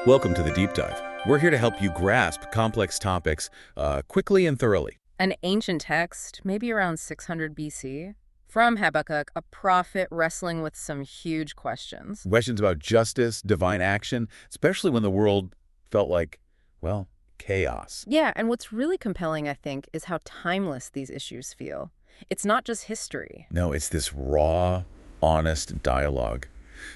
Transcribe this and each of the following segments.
Welcome to the Deep Dive. We're here to help you grasp complex topics quickly and thoroughly. An ancient text, maybe around 600 BC, from Habakkuk, a prophet wrestling with some huge questions. Questions about justice, divine action, especially when the world felt like, well, chaos. Yeah, and what's really compelling, I think, is how timeless these issues feel. It's not just history. No, it's this raw, honest dialogue.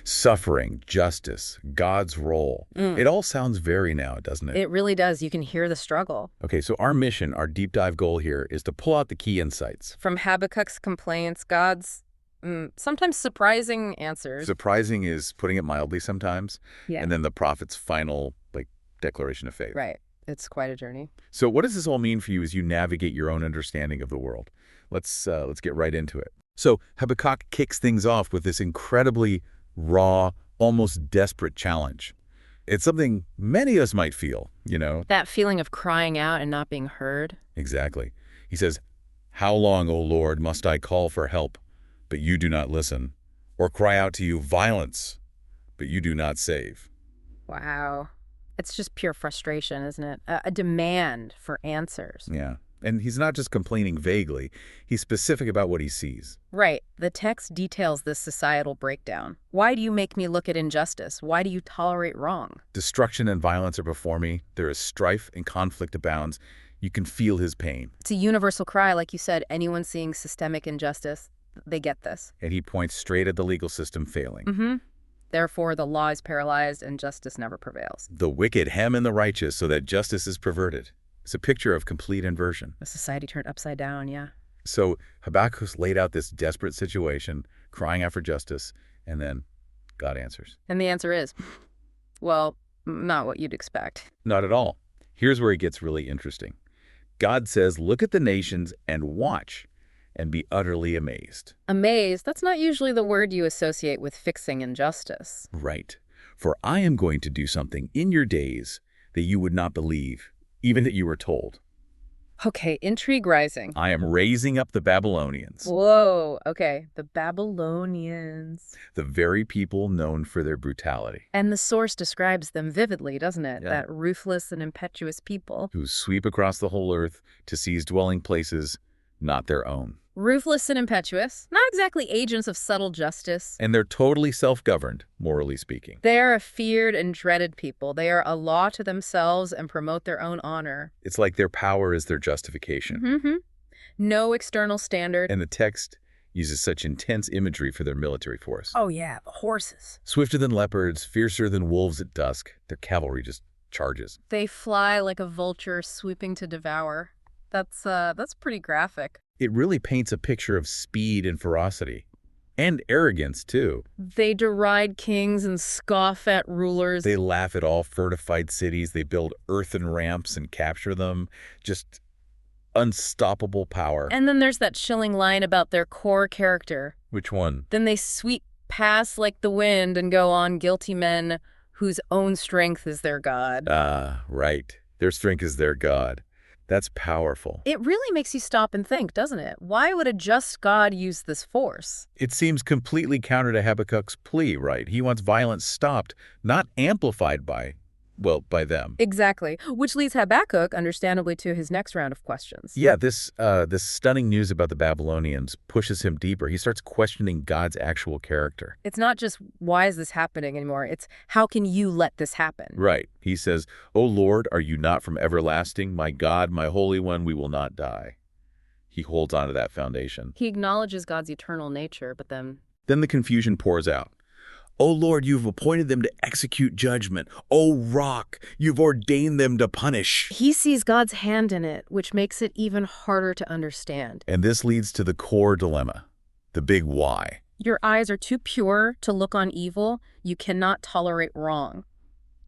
Suffering, justice, God's role. It all sounds very now, doesn't it? It really does. You can hear the struggle. Okay, so our mission, our deep dive goal here is to pull out the key insights. From Habakkuk's complaints, God's sometimes surprising answers. Surprising is putting it mildly sometimes. Yeah. And then the prophet's final, declaration of faith. Right. It's quite a journey. So what does this all mean for you as you navigate your own understanding of the world? Let's get right into it. So Habakkuk kicks things off with this incredibly raw, almost desperate challenge. It's something many of us might feel, That feeling of crying out and not being heard. Exactly. He says, "How long, O Lord, must I call for help, but you do not listen, or cry out to you violence, but you do not save?" Wow. It's just pure frustration, isn't it? A demand for answers. Yeah. And he's not just complaining vaguely. He's specific about what he sees. Right. The text details this societal breakdown. Why do you make me look at injustice? Why do you tolerate wrong? Destruction and violence are before me. There is strife and conflict abounds. You can feel his pain. It's a universal cry, like you said. Anyone seeing systemic injustice, they get this. And he points straight at the legal system failing. Mm-hmm. Therefore, the law is paralyzed and justice never prevails. The wicked hem in the righteous so that justice is perverted. It's a picture of complete inversion. A society turned upside down, yeah. So Habakkuk's laid out this desperate situation, crying out for justice, and then God answers. And the answer is, well, not what you'd expect. Not at all. Here's where it gets really interesting. God says, "Look at the nations and watch, and be utterly amazed." Amazed, that's not usually the word you associate with fixing injustice. Right. "For I am going to do something in your days that you would not believe, even that you were told. Okay, intrigue rising. I am raising up the Babylonians." Whoa, okay, the Babylonians. The very people known for their brutality. And the source describes them vividly, doesn't it? Yeah. That ruthless and impetuous people. Who sweep across the whole earth to seize dwelling places not their own. Ruthless and impetuous, not exactly agents of subtle justice. And they're totally self-governed, morally speaking. They are a feared and dreaded people. They are a law to themselves and promote their own honor. It's like their power is their justification. Mm-hmm. No external standard. And the text uses such intense imagery for their military force. Oh yeah, the horses. Swifter than leopards, fiercer than wolves at dusk, their cavalry just charges. They fly like a vulture swooping to devour. That's pretty graphic. It really paints a picture of speed and ferocity. And arrogance, too. They deride kings and scoff at rulers. They laugh at all fortified cities. They build earthen ramps and capture them. Just unstoppable power. And then there's that chilling line about their core character. Which one? Then they sweep past like the wind and go on, guilty men whose own strength is their god. Right. Their strength is their god. That's powerful. It really makes you stop and think, doesn't it? Why would a just God use this force? It seems completely counter to Habakkuk's plea, right? He wants violence stopped, not amplified by them. Exactly. Which leads Habakkuk, understandably, to his next round of questions. Yeah, this stunning news about the Babylonians pushes him deeper. He starts questioning God's actual character. It's not just, why is this happening anymore? It's, how can you let this happen? Right. He says, "O Lord, are you not from everlasting? My God, my Holy One, we will not die." He holds on to that foundation. He acknowledges God's eternal nature, but then the confusion pours out. "O Lord, you've appointed them to execute judgment. O Rock, you've ordained them to punish." he sees God's hand in it, which makes it even harder to understand. And this leads to the core dilemma, the big why. Your eyes are too pure to look on evil. You cannot tolerate wrong.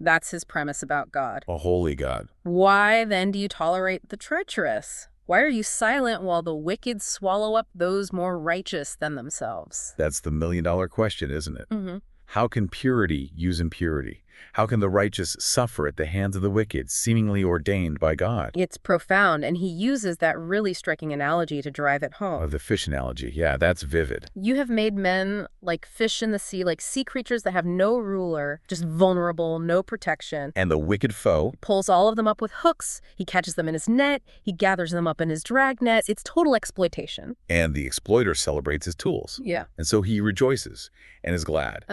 That's his premise about God. A holy God. Why then do you tolerate the treacherous? Why are you silent while the wicked swallow up those more righteous than themselves? That's the million-dollar question, isn't it? Mm-hmm. How can purity use impurity? How can the righteous suffer at the hands of the wicked, seemingly ordained by God? It's profound, and he uses that really striking analogy to drive it home. Oh, the fish analogy. Yeah, that's vivid. You have made men like fish in the sea, like sea creatures that have no ruler, just vulnerable, no protection. And the wicked foe? Pulls all of them up with hooks. He catches them in his net. He gathers them up in his drag nets. It's total exploitation. And the exploiter celebrates his tools. Yeah. And so he rejoices and is glad.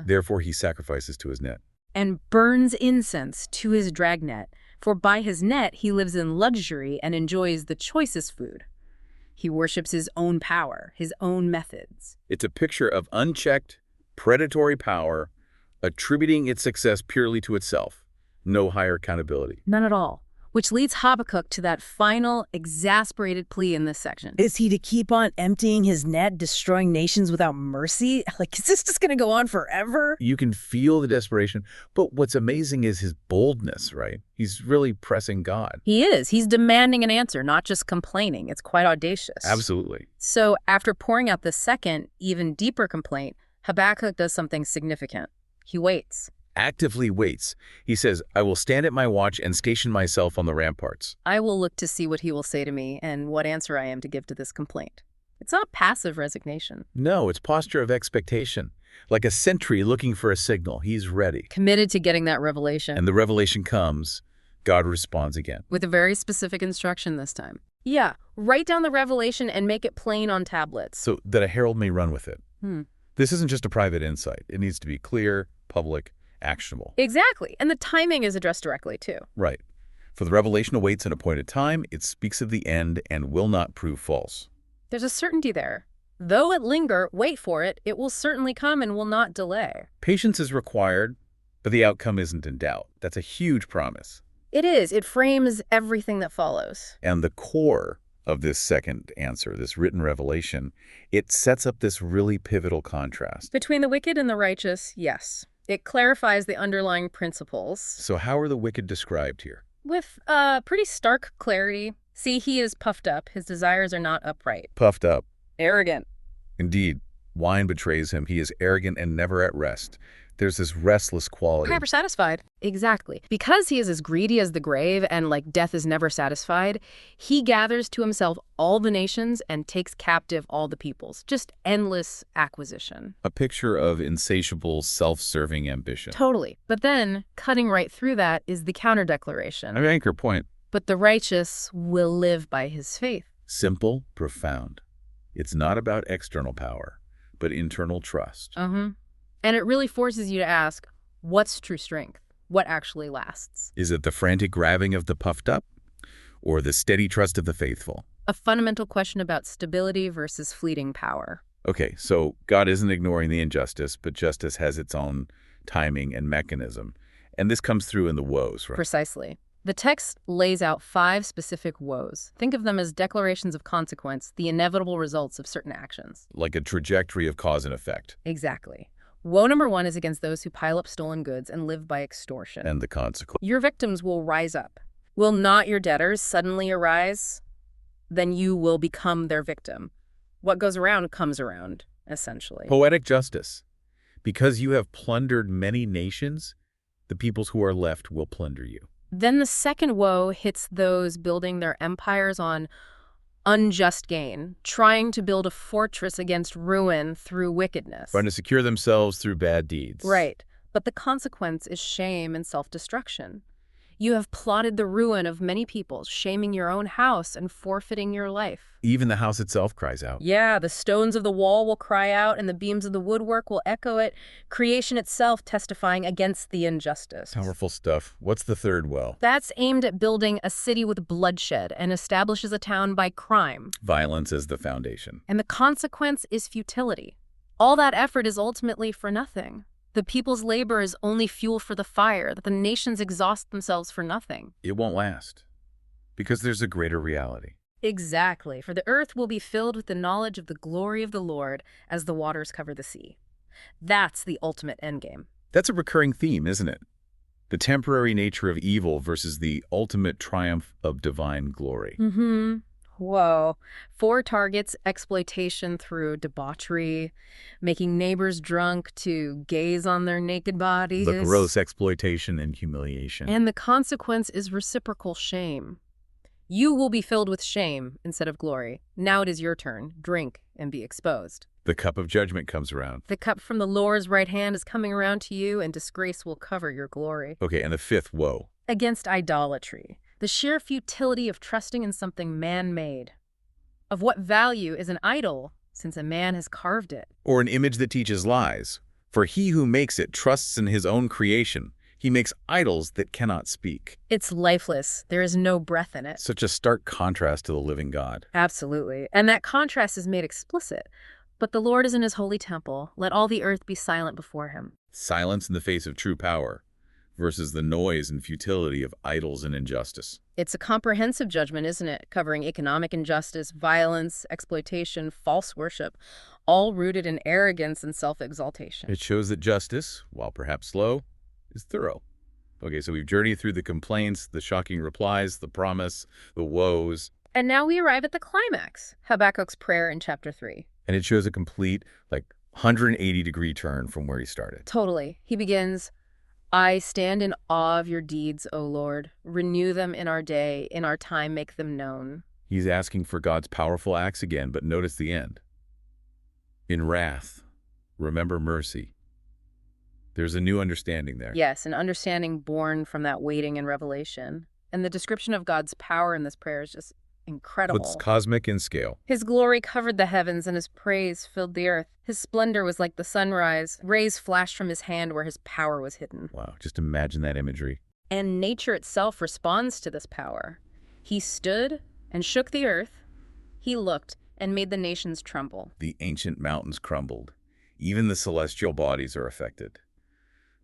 Therefore, he sacrifices to his net. And burns incense to his dragnet, for by his net he lives in luxury and enjoys the choicest food. He worships his own power, his own methods. It's a picture of unchecked, predatory power, attributing its success purely to itself. No higher accountability. None at all. Which leads Habakkuk to that final, exasperated plea in this section. Is he to keep on emptying his net, destroying nations without mercy? Like, is this just going to go on forever? You can feel the desperation, but what's amazing is his boldness, right? He's really pressing God. He is. He's demanding an answer, not just complaining. It's quite audacious. Absolutely. So after pouring out the second, even deeper complaint, Habakkuk does something significant. He waits. Actively waits. He says, I will stand at my watch and station myself on the ramparts. I will look to see what he will say to me and what answer I am to give to this complaint. It's not passive resignation. No, it's posture of expectation. Like a sentry looking for a signal. He's ready. Committed to getting that revelation. And the revelation comes. God responds again. With a very specific instruction this time. Yeah, write down the revelation and make it plain on tablets. So that a herald may run with it. This isn't just a private insight. It needs to be clear, public, actionable. Exactly. And the timing is addressed directly, too. Right. For the revelation awaits an appointed time, it speaks of the end and will not prove false. There's a certainty there. Though it linger, wait for it. It will certainly come and will not delay. Patience is required, but the outcome isn't in doubt. That's a huge promise. It is. It frames everything that follows. And the core of this second answer, this written revelation, it sets up this really pivotal contrast. Between the wicked and the righteous, yes. It clarifies the underlying principles. So how are the wicked described here? With pretty stark clarity. See, he is puffed up. His desires are not upright. Puffed up. Arrogant. Indeed, wine betrays him. He is arrogant and never at rest. There's this restless quality. Hyper satisfied. Exactly. Because he is as greedy as the grave and like death is never satisfied, he gathers to himself all the nations and takes captive all the peoples. Just endless acquisition. A picture of insatiable, self-serving ambition. Totally. But then, cutting right through that is the counter-declaration. An anchor point. But the righteous will live by his faith. Simple, profound. It's not about external power, but internal trust. And it really forces you to ask, what's true strength? What actually lasts? Is it the frantic grabbing of the puffed up, or the steady trust of the faithful? A fundamental question about stability versus fleeting power. Okay, so God isn't ignoring the injustice, but justice has its own timing and mechanism. And this comes through in the woes, right? Precisely. The text lays out 5 specific woes. Think of them as declarations of consequence, the inevitable results of certain actions. Like a trajectory of cause and effect. Exactly. Woe number 1 is against those who pile up stolen goods and live by extortion. And the consequence. Your victims will rise up. Will not your debtors suddenly arise? Then you will become their victim. What goes around comes around, essentially. Poetic justice. Because you have plundered many nations, the peoples who are left will plunder you. Then the second woe hits those building their empires on unjust gain, trying to build a fortress against ruin through wickedness. Trying to secure themselves through bad deeds. Right. But the consequence is shame and self-destruction. You have plotted the ruin of many peoples, shaming your own house and forfeiting your life. Even the house itself cries out. Yeah, the stones of the wall will cry out and the beams of the woodwork will echo it, creation itself testifying against the injustice. Powerful stuff. What's the third woe? That's aimed at building a city with bloodshed and establishes a town by crime. Violence as the foundation. And the consequence is futility. All that effort is ultimately for nothing. The people's labor is only fuel for the fire, that the nations exhaust themselves for nothing. It won't last. Because there's a greater reality. Exactly. For the earth will be filled with the knowledge of the glory of the Lord as the waters cover the sea. That's the ultimate endgame. That's a recurring theme, isn't it? The temporary nature of evil versus the ultimate triumph of divine glory. Whoa. 4 targets: exploitation through debauchery, making neighbors drunk to gaze on their naked bodies. The gross exploitation and humiliation. And the consequence is reciprocal shame. You will be filled with shame instead of glory. Now it is your turn. Drink and be exposed. The cup of judgment comes around. The cup from the Lord's right hand is coming around to you, and disgrace will cover your glory. Okay, and the 5th woe. Against idolatry. The sheer futility of trusting in something man-made. Of what value is an idol, since a man has carved it? Or an image that teaches lies. For he who makes it trusts in his own creation. He makes idols that cannot speak. It's lifeless. There is no breath in it. Such a stark contrast to the living God. Absolutely. And that contrast is made explicit. But the Lord is in his holy temple. Let all the earth be silent before him. Silence in the face of true power versus the noise and futility of idols and injustice. It's a comprehensive judgment, isn't it? Covering economic injustice, violence, exploitation, false worship, all rooted in arrogance and self-exaltation. It shows that justice, while perhaps slow, is thorough. Okay, so we've journeyed through the complaints, the shocking replies, the promise, the woes. And now we arrive at the climax, Habakkuk's prayer in chapter 3. And it shows a complete, 180-degree turn from where he started. Totally. He begins, I stand in awe of your deeds, O Lord. Renew them in our day, in our time make them known. He's asking for God's powerful acts again, but notice the end. In wrath, remember mercy. There's a new understanding there. Yes, an understanding born from that waiting and revelation. And the description of God's power in this prayer is just incredible. It's cosmic in scale. His glory covered the heavens, and his praise filled the earth. His splendor was like the sunrise. Rays flashed from his hand where his power was hidden. Wow, just imagine that imagery. And nature itself responds to this power. He stood and shook the earth. He looked and made the nations tremble. The ancient mountains crumbled. Even the celestial bodies are affected.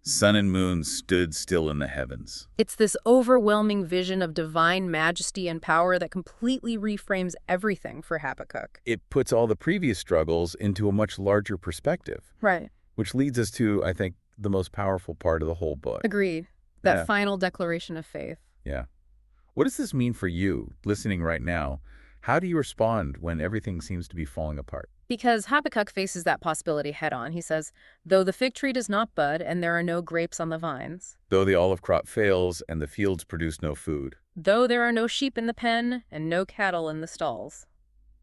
Sun and moon stood still in the heavens. It's this overwhelming vision of divine majesty and power that completely reframes everything for Habakkuk. It puts all the previous struggles into a much larger perspective. Right. Which leads us to, I think, the most powerful part of the whole book. Agreed. That final declaration of faith. Yeah. What does this mean for you, listening right now? How do you respond when everything seems to be falling apart? Because Habakkuk faces that possibility head-on. He says, though the fig tree does not bud and there are no grapes on the vines. Though the olive crop fails and the fields produce no food. Though there are no sheep in the pen and no cattle in the stalls.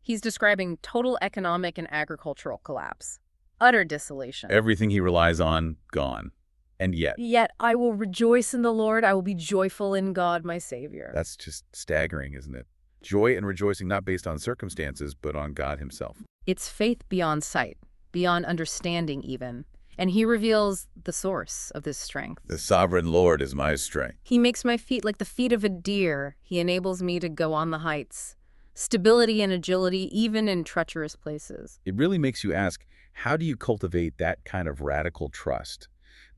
He's describing total economic and agricultural collapse. Utter desolation. Everything he relies on, gone. And yet. Yet I will rejoice in the Lord. I will be joyful in God, my Savior. That's just staggering, isn't it? Joy and rejoicing not based on circumstances, but on God himself. It's faith beyond sight, beyond understanding even. And he reveals the source of this strength. The sovereign Lord is my strength. He makes my feet like the feet of a deer. He enables me to go on the heights. Stability and agility, even in treacherous places. It really makes you ask, how do you cultivate that kind of radical trust?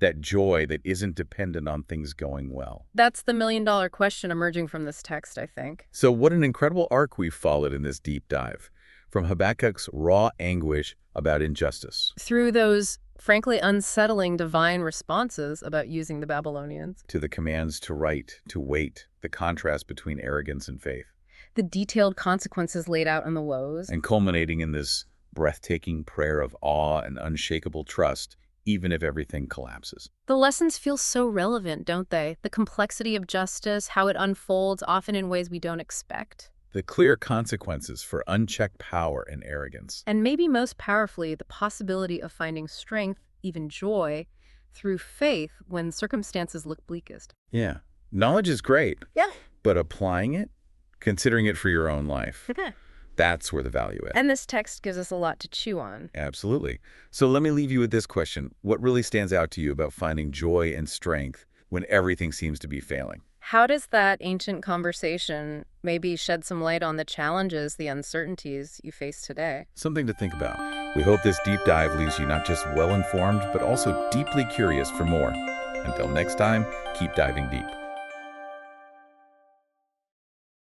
That joy that isn't dependent on things going well? That's the million-dollar question emerging from this text, I think. So what an incredible arc we've followed in this deep dive. From Habakkuk's raw anguish about injustice. Through those, frankly, unsettling divine responses about using the Babylonians. To the commands to write, to wait, the contrast between arrogance and faith. The detailed consequences laid out in the woes. And culminating in this breathtaking prayer of awe and unshakable trust, even if everything collapses. The lessons feel so relevant, don't they? The complexity of justice, how it unfolds, often in ways we don't expect. The clear consequences for unchecked power and arrogance. And maybe most powerfully, the possibility of finding strength, even joy, through faith when circumstances look bleakest. Yeah. Knowledge is great. Yeah. But applying it, considering it for your own life, Okay. That's where the value is. And this text gives us a lot to chew on. Absolutely. So let me leave you with this question. What really stands out to you about finding joy and strength when everything seems to be failing? How does that ancient conversation maybe shed some light on the challenges, the uncertainties you face today? Something to think about. We hope this deep dive leaves you not just well-informed, but also deeply curious for more. Until next time, keep diving deep.